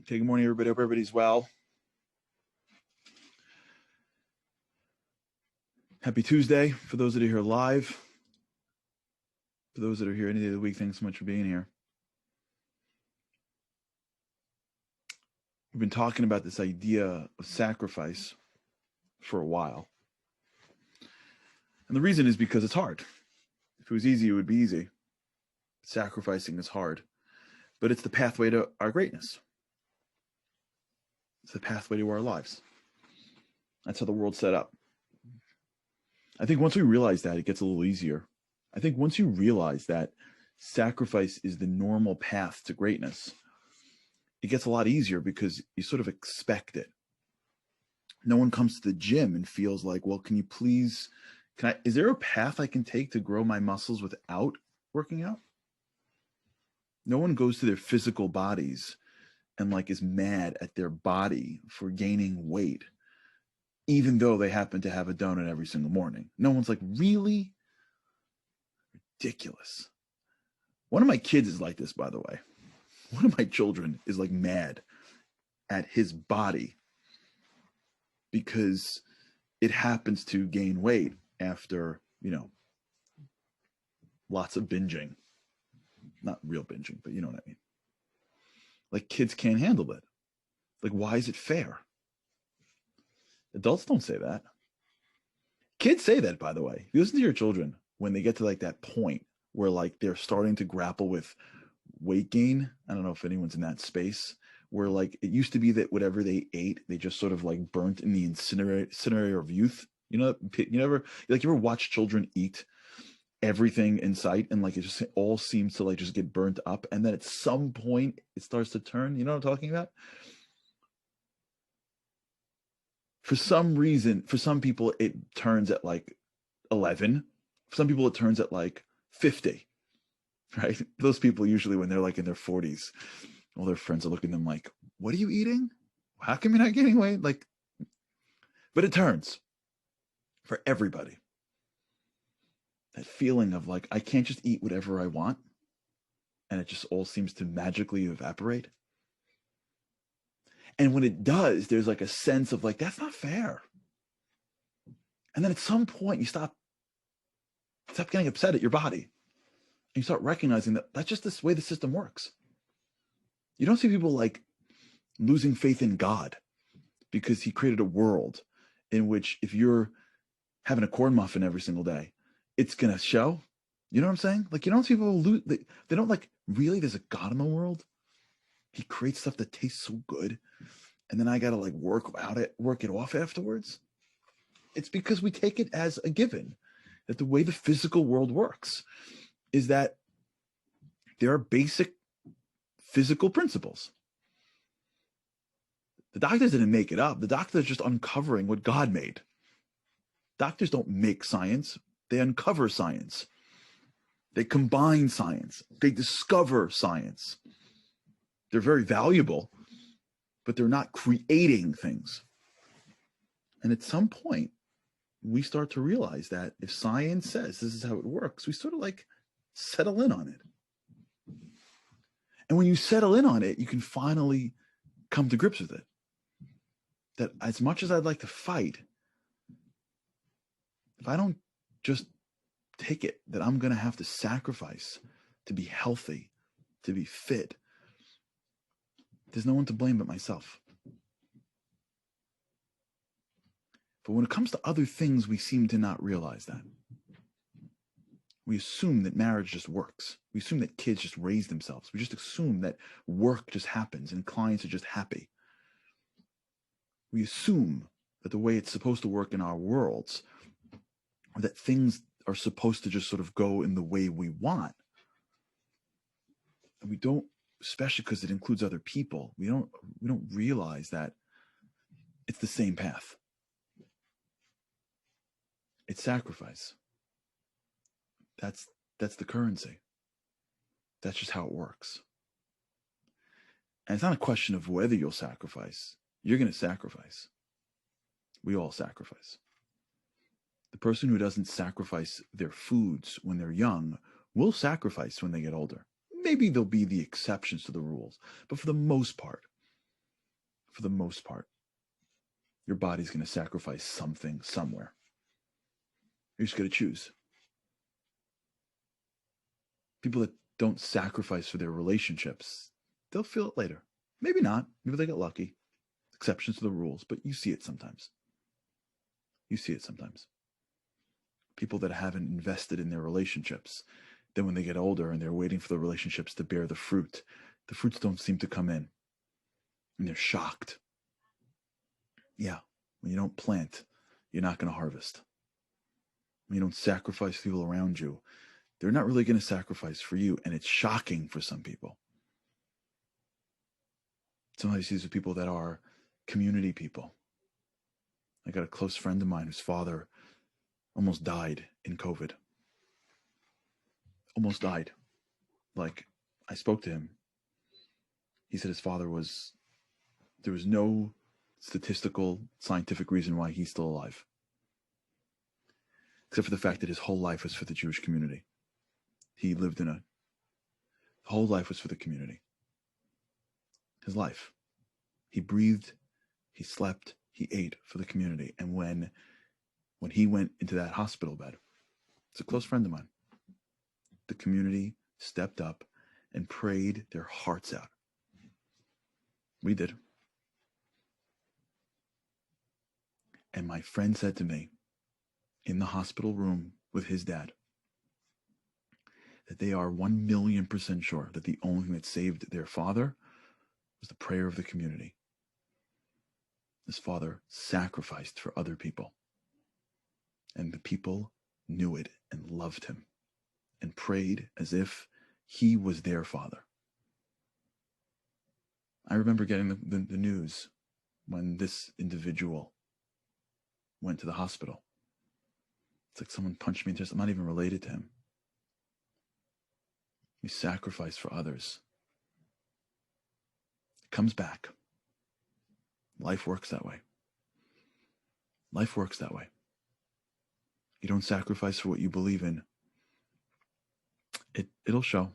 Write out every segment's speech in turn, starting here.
Okay, good morning, everybody. Hope everybody's well. Happy Tuesday for those that are here live. For those that are here any day of the week, thanks so much for being here. We've been talking about this idea of sacrifice for a while. And the reason is because it's hard. If it was easy, it would be easy. Sacrificing is hard. But it's the pathway to our greatness. It's the pathway to our lives. That's how the world's set up. I think once we realize that, it gets a little easier. I think once you realize that sacrifice is the normal path to greatness, it gets a lot easier because you sort of expect it. No one comes to the gym and feels like, well, can you please, is there a path I can take to grow my muscles without working out? No one goes to their physical bodies and is mad at their body for gaining weight, even though they happen to have a donut every single morning. No one's like, really? Ridiculous. One of my kids is like this, by the way. One of my children is mad at his body because it happens to gain weight after, lots of binging. Not real binging, but you know what I mean. Kids can't handle it. Why is it fair? Adults don't say that. Kids say that, by the way. You listen to your children when they get to that point where they're starting to grapple with weight gain. I don't know if anyone's in that space where it used to be that whatever they ate, they just sort of burnt in the incinerator of youth. You ever watch children eat everything in sight and it just all seems to just get burnt up, and then at some point it starts to turn. You know what I'm talking about? For some reason, for some people it turns at 11. For some people it turns at 50. Right? Those people usually, when they're in their 40s, all their friends are looking at them like, what are you eating? How come you're not gaining weight? But it turns for everybody. That feeling of I can't just eat whatever I want and it just all seems to magically evaporate. And when it does, there's a sense of that's not fair. And then at some point you stop getting upset at your body. And you start recognizing that that's just this way the system works. You don't see people losing faith in God because he created a world in which if you're having a corn muffin every single day, it's going to show. You know what I'm saying? You don't see people lose. They don't really, there's a God in the world. He creates stuff that tastes so good. And then I got to work it off afterwards. It's because we take it as a given that the way the physical world works is that there are basic physical principles. The doctors didn't make it up. The doctors are just uncovering what God made. Doctors don't make science. They uncover science. They combine science. They discover science. They're very valuable, but they're not creating things. And at some point, we start to realize that if science says this is how it works, we sort of settle in on it. And when you settle in on it, you can finally come to grips with it. That as much as I'd like to fight, if I don't just take it that I'm going to have to sacrifice to be healthy, to be fit, there's no one to blame but myself. But when it comes to other things, we seem to not realize that. We assume that marriage just works. We assume that kids just raise themselves. We just assume that work just happens and clients are just happy. We assume that the way it's supposed to work in our worlds, or that things are supposed to just sort of go in the way we want. And we don't, especially because it includes other people, we don't realize that it's the same path. It's sacrifice. That's the currency. That's just how it works. And it's not a question of whether you'll sacrifice. You're going to sacrifice. We all sacrifice. The person who doesn't sacrifice their foods when they're young will sacrifice when they get older. Maybe there'll be the exceptions to the rules, but for the most part, for the most part, your body's going to sacrifice something somewhere. You're just going to choose. People that don't sacrifice for their relationships, they'll feel it later. Maybe not. Maybe they get lucky. Exceptions to the rules, but you see it sometimes. You see it sometimes. People that haven't invested in their relationships, then when they get older and they're waiting for the relationships to bear the fruits don't seem to come in. And they're shocked. Yeah, when you don't plant, you're not going to harvest. When you don't sacrifice people around you, they're not really going to sacrifice for you. And it's shocking for some people. Sometimes these are people that are community people. I got a close friend of mine whose father almost died in COVID. Almost died. Like, I spoke to him. He said his father there was no statistical, scientific reason why he's still alive. Except for the fact that his whole life was for the Jewish community. He lived whole life was for the community. His life. He breathed, he slept, he ate for the community. And when he went into that hospital bed, it's a close friend of mine, the community stepped up and prayed their hearts out. We did. And my friend said to me, in the hospital room with his dad, that they are 1,000,000% sure that the only thing that saved their father was the prayer of the community. His father sacrificed for other people. And the people knew it and loved him and prayed as if he was their father. I remember getting the news when this individual went to the hospital. It's like someone punched me in the chest. I'm not even related to him. We sacrifice for others. It comes back. Life works that way. Life works that way. You don't sacrifice for what you believe in. It'll show.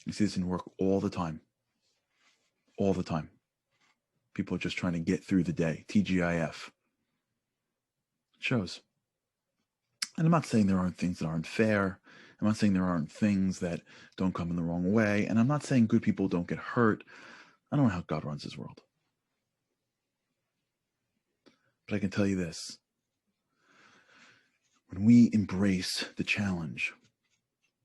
You see this in work all the time. All the time. People are just trying to get through the day. TGIF. It shows. And I'm not saying there aren't things that aren't fair. I'm not saying there aren't things that don't come in the wrong way. And I'm not saying good people don't get hurt. I don't know how God runs his world. But I can tell you this. When we embrace the challenge,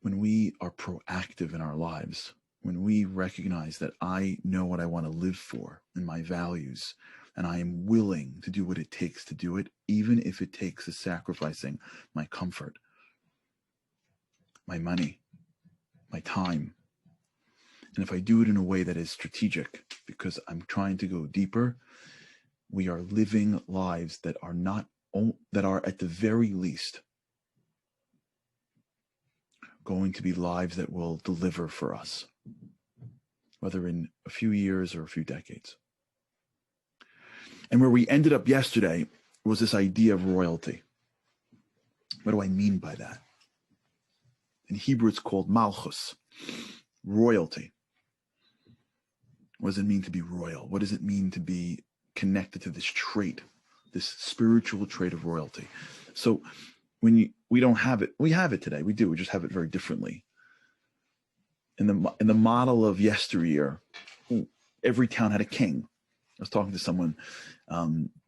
when we are proactive in our lives, when we recognize that I know what I want to live for and my values, and I am willing to do what it takes to do it, even if it takes the sacrificing my comfort, my money, my time. And if I do it in a way that is strategic, because I'm trying to go deeper, we are living lives that are at the very least going to be lives that will deliver for us, whether in a few years or a few decades. And where we ended up yesterday was this idea of royalty. What do I mean by that? In Hebrew, it's called malchus, royalty. What does it mean to be royal? What does it mean to be connected to this trait, this spiritual trait of royalty? So when we don't have it, we have it today. We do. We just have it very differently. In the model of yesteryear, every town had a king. I was talking to someone.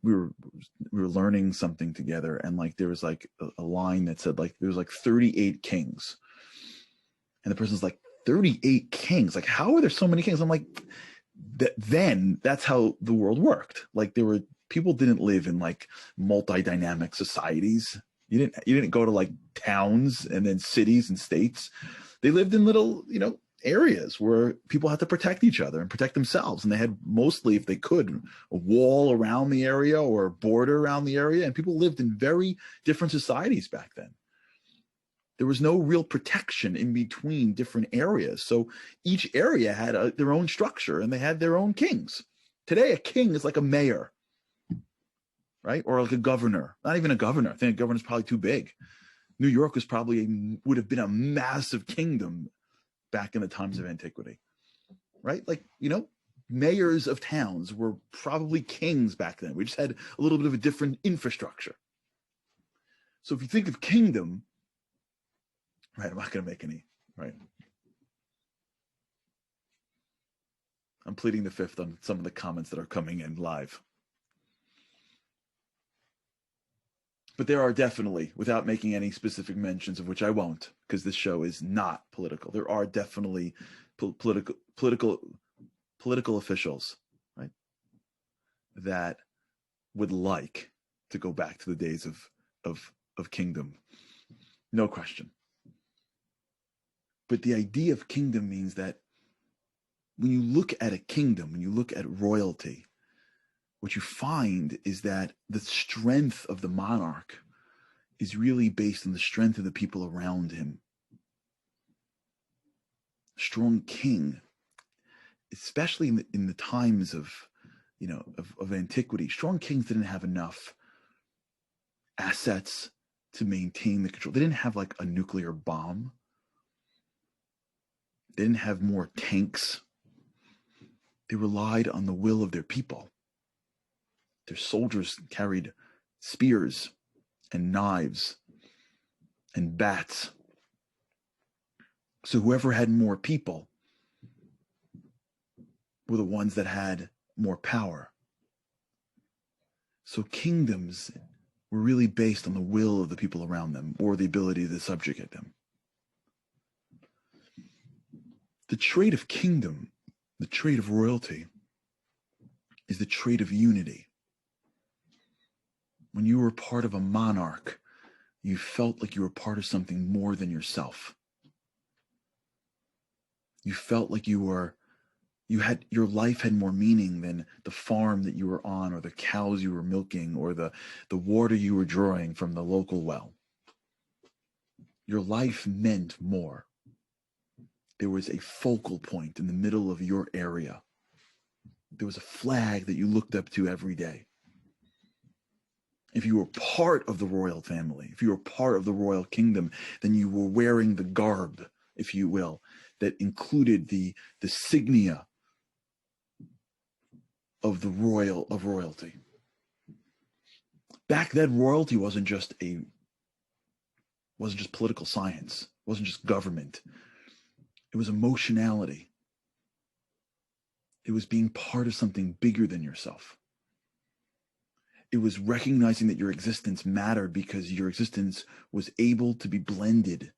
We were learning something together, and like there was like a line that said like there was like 38 kings, and the person's like 38 kings. Like how are there so many kings? I'm like, then that's how the world worked. Like people didn't live in like multi-dynamic societies. You didn't go to like towns and then cities and states. They lived in little, areas where people had to protect each other and protect themselves. And they had mostly, if they could, a wall around the area or a border around the area. And people lived in very different societies back then. There was no real protection in between different areas. So each area had their own structure and they had their own kings. Today, a king is like a mayor, right? Or like a governor. Not even a governor. I think a governor is probably too big. New York would have been a massive kingdom back in the times of antiquity, right? Like, mayors of towns were probably kings back then. We just had a little bit of a different infrastructure. So if you think of kingdom, right, I'm not going to make any, right? I'm pleading the fifth on some of the comments that are coming in live. But there are definitely, without making any specific mentions, of which I won't, because this show is not political, there are definitely political officials, right, that would like to go back to the days of kingdom. No question. But the idea of kingdom means that when you look at a kingdom, when you look at royalty, what you find is that the strength of the monarch is really based on the strength of the people around him. A strong king, especially in the times of, of antiquity, strong kings didn't have enough assets to maintain the control. They didn't have like a nuclear bomb. They didn't have more tanks. They relied on the will of their people. Their soldiers carried spears and knives and bats. So whoever had more people were the ones that had more power. So kingdoms were really based on the will of the people around them or the ability to subjugate them. The trait of kingdom, the trait of royalty, is the trait of unity. When you were part of a monarch, you felt like you were part of something more than yourself. You felt like your life had more meaning than the farm that you were on, or the cows you were milking, or the water you were drawing from the local well. Your life meant more. There was a focal point in the middle of your area. There was a flag that you looked up to every day. If you were part of the royal family, if you were part of the royal kingdom, then you were wearing the garb, if you will, that included the signia of royalty. Back then, royalty wasn't just political science, wasn't just government. It was emotionality. It was being part of something bigger than yourself. It was recognizing that your existence mattered because your existence was able to be blended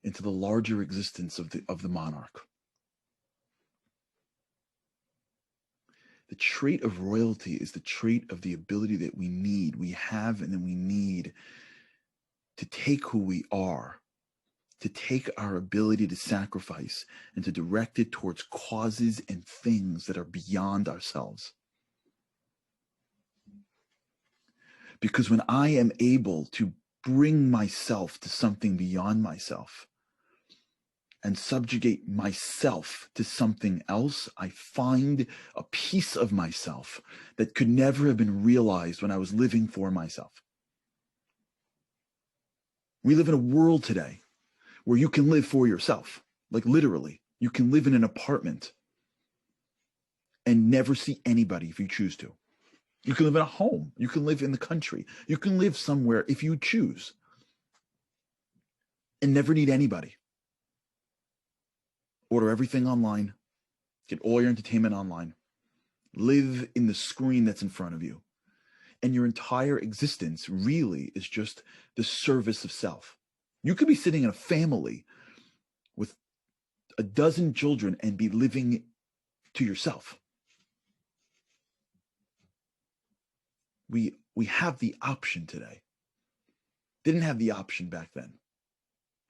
into the larger existence of the monarch. The trait of royalty is the trait of the ability that we have, and then we need to take who we are, to take our ability to sacrifice and to direct it towards causes and things that are beyond ourselves. Because when I am able to bring myself to something beyond myself and subjugate myself to something else, I find a piece of myself that could never have been realized when I was living for myself. We live in a world today where you can live for yourself. Like literally, you can live in an apartment and never see anybody if you choose to. You can live in a home. You can live in the country. You can live somewhere if you choose and never need anybody. Order everything online. Get all your entertainment online. Live in the screen that's in front of you. And your entire existence really is just the service of self. You could be sitting in a family with a dozen children and be living to yourself. We have the option today. Didn't have the option back then.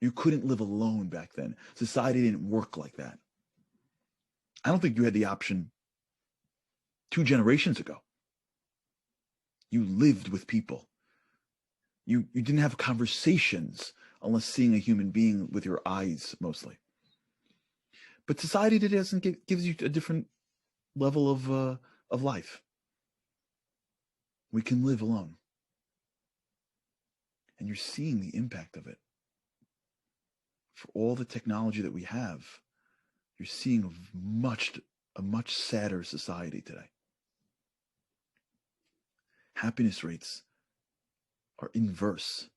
You couldn't live alone back then. Society didn't work like that. I don't think you had the option 2 generations ago. You lived with people. You didn't have conversations unless seeing a human being with your eyes mostly. But society today gives you a different level of life. We can live alone. And you're seeing the impact of it. For all the technology that we have, you're seeing much a much sadder society today. Happiness rates are inverse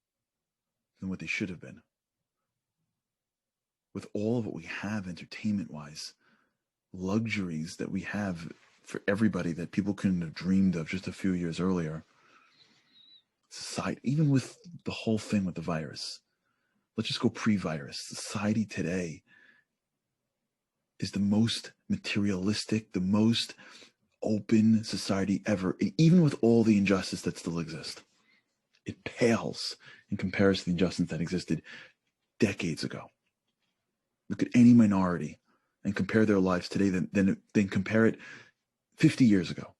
than what they should have been. With all of what we have entertainment-wise, luxuries that we have for everybody that people couldn't have dreamed of just a few years earlier, society, even with the whole thing with the virus, let's just go pre-virus. Society today is the most materialistic, the most open society ever, even with all the injustice that still exists. It pales in comparison to the injustice that existed decades ago. Look at any minority and compare their lives today, then compare it 50 years ago.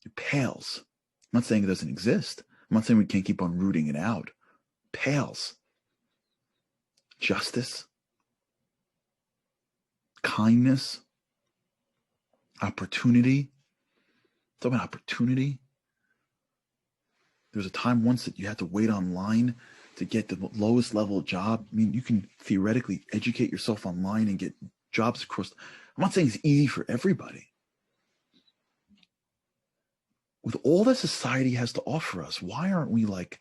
It pales. I'm not saying it doesn't exist. I'm not saying we can't keep on rooting it out. It pales. Justice, kindness, opportunity. Talk about opportunity. There was a time once that you had to wait online to get the lowest level job. I mean, you can theoretically educate yourself online and get jobs across. I'm not saying it's easy for everybody. With all that society has to offer us, why aren't we like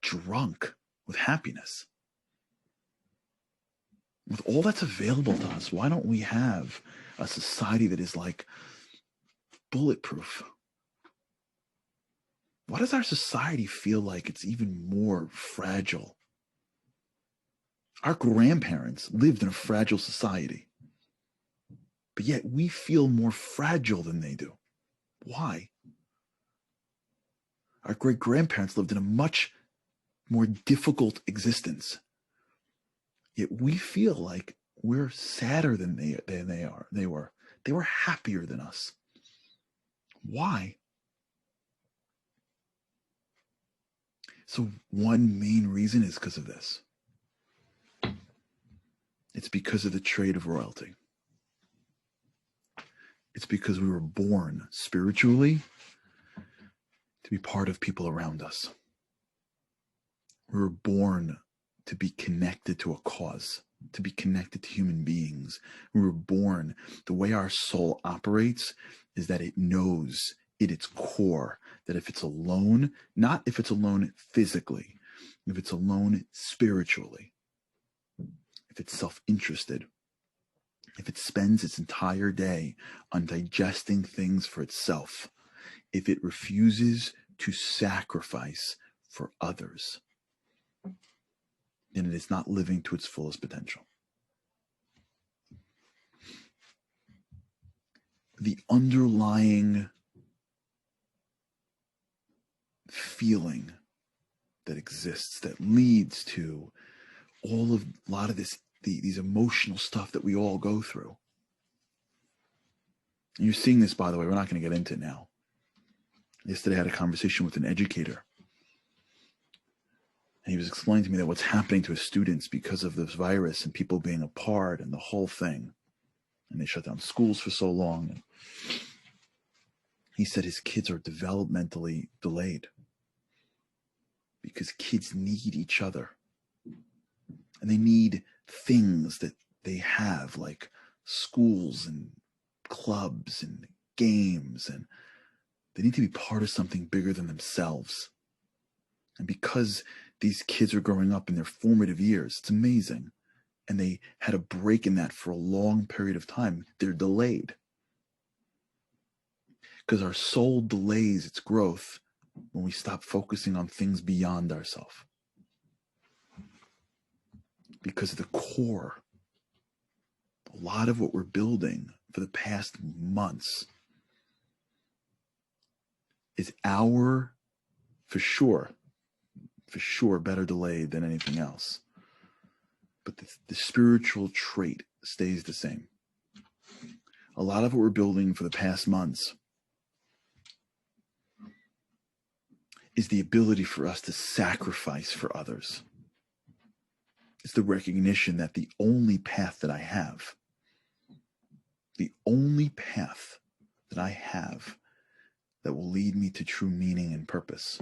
drunk with happiness? With all that's available to us, why don't we have a society that is like bulletproof? Why does our society feel like it's even more fragile? Our grandparents lived in a fragile society, but yet we feel more fragile than they do. Why? Our great-grandparents lived in a much more difficult existence, yet we feel like we're sadder than they were. They were happier than us. Why? So one main reason is because of this. It's because of the trait of royalty. It's because we were born spiritually to be part of people around us. We were born to be connected to a cause, to be connected to human beings. We were born, the way our soul operates is that it knows at its core that if it's alone, not if it's alone physically, if it's alone spiritually, if it's self-interested, if it spends its entire day on digesting things for itself, if it refuses to sacrifice for others, then it is not living to its fullest potential. The underlying feeling that exists that leads to a lot of this, these emotional stuff that we all go through. And you're seeing this, by the way, we're not going to get into it now. Yesterday I had a conversation with an educator, and he was explaining to me that what's happening to his students because of this virus and people being apart and the whole thing, and they shut down schools for so long. And he said his kids are developmentally delayed because kids need each other. And they need things that they have, like schools and clubs and games, and they need to be part of something bigger than themselves. And because these kids are growing up in their formative years, it's amazing. And they had a break in that for a long period of time. They're delayed. Because our soul delays its growth when we stop focusing on things beyond ourselves. Because the core, a lot of what we're building for the past months is our, for sure, better delayed than anything else. But the spiritual trait stays the same. A lot of what we're building for the past months is the ability for us to sacrifice for others. It's the recognition that the only path that I have, that will lead me to true meaning and purpose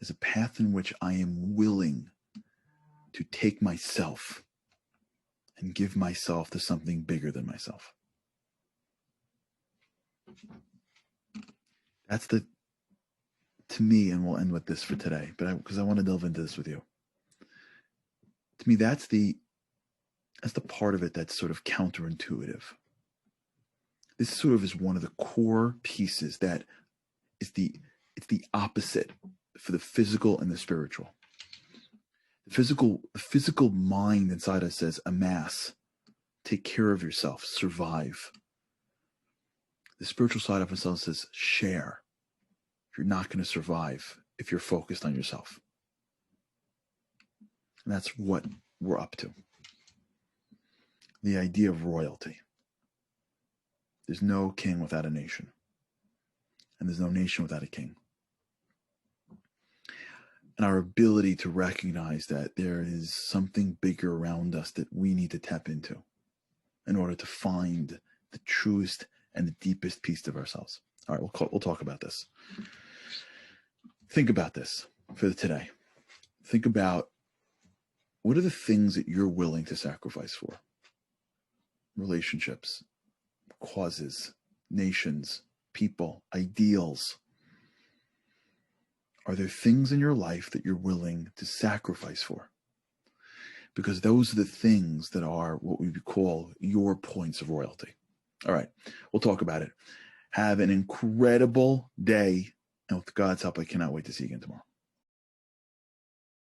is a path in which I am willing to take myself and give myself to something bigger than myself. That's to me, and we'll end with this for today, but because I want to delve into this with you. To me, that's the part of it that's sort of counterintuitive. This sort of is one of the core pieces that is it's the opposite for the physical and the spiritual. The physical mind inside us says, amass, take care of yourself, survive. The spiritual side of ourselves says, share. You're not going to survive if you're focused on yourself. And that's what we're up to. The idea of royalty. There's no king without a nation. And there's no nation without a king. And our ability to recognize that there is something bigger around us that we need to tap into in order to find the truest and the deepest piece of ourselves. All right, we'll talk about this. Think about this for today. Think about, what are the things that you're willing to sacrifice for? Relationships, causes, nations, people, ideals. Are there things in your life that you're willing to sacrifice for? Because those are the things that are what we call your points of royalty. All right, we'll talk about it. Have an incredible day. And with God's help, I cannot wait to see you again tomorrow.